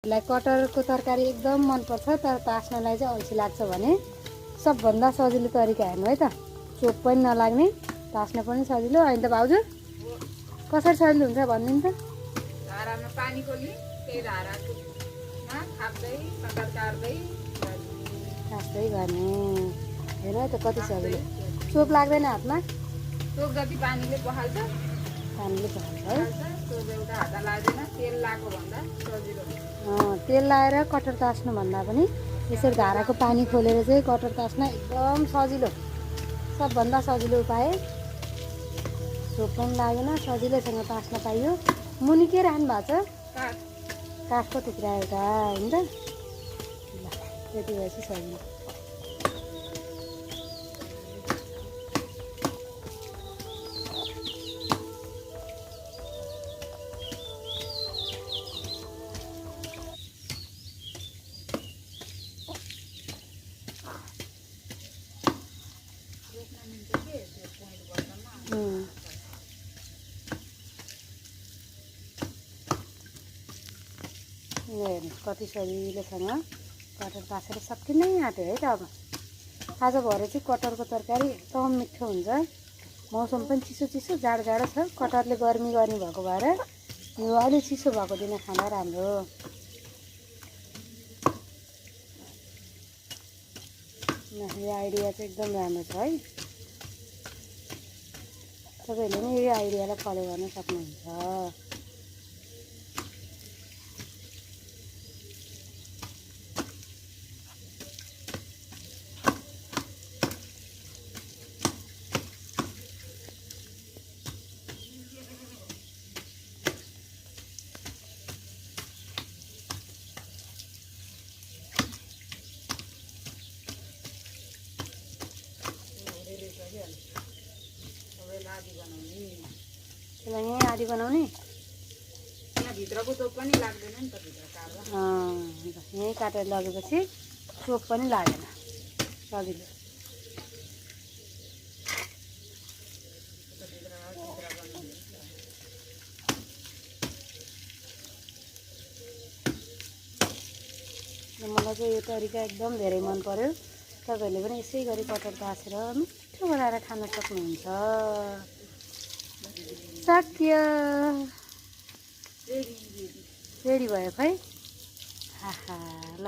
लाई कटरको तरकारी एकदम मनपर्छ, तर तास्नलाई चाहिँ अल्छी लाग्छ भने सबभन्दा सजिलो तरिका हेर्नु है त। चोप पनि नलाग्ने, तास्न पनि सजिलो। होइन त भाउजू, कसरी सजिलो हुन्छ भनिदिनु त। धारामा पानी खोल्ने, त्यही धारामा थाप्दै कटर काट्दै गर्ने। हेर त कति सजिलो, चोप लाग्दैन हातमा। चोप जति पानीले पखाल्छ पानीले पकाउँछ है। चोप एउटा हात लाग्दैन, तेल लगाएको भन्दा सजिलो हुन्छ। तेल लाएर कटर तास्नुभन्दा पनि यसरी धाराको पानी खोलेर चाहिँ कटर तास्न एकदम सजिलो, सबभन्दा सजिलो उपाय। चोप पनि लागेन, सजिलैसँग तास्न पाइयो। मुनि के राख्नु भएको छ? काठको टुक्रा एउटा, होइन त। ल त्यति भएपछि सजिलो। कति सजिलोसँग कटर तासेर सकिनै आँट्यो है त। अब आज भरे चाहिँ कटरको तरकारी एकदम मिठो हुन्छ। मौसम पनि चिसो चिसो जाडो जाडो छ। कटरले गर्मी गर्ने भएको भएर यो अलि चिसो भएको दिन खाँदा राम्रो। यो आइडिया चाहिँ एकदम राम्रो छ है। तपाईँहरूले पनि यो आइडियालाई फलो गर्न सक्नुहुन्छ। त्यसलाई यहीँ आधी बनाउने। भित्रको चोप पनि लाग्दैन नि त, भित्र काट्दा यहीँ काटेर लगेपछि चोप पनि लागेन, सजिलो। मलाई चाहिँ यो तरिका एकदम धेरै मन पर्यो। तपाईँहरूले पनि यसै गरी कटर तासेर मिठो बनाएर खान सक्नुहुन्छ। सक्यो, रेडी भयो खै। ल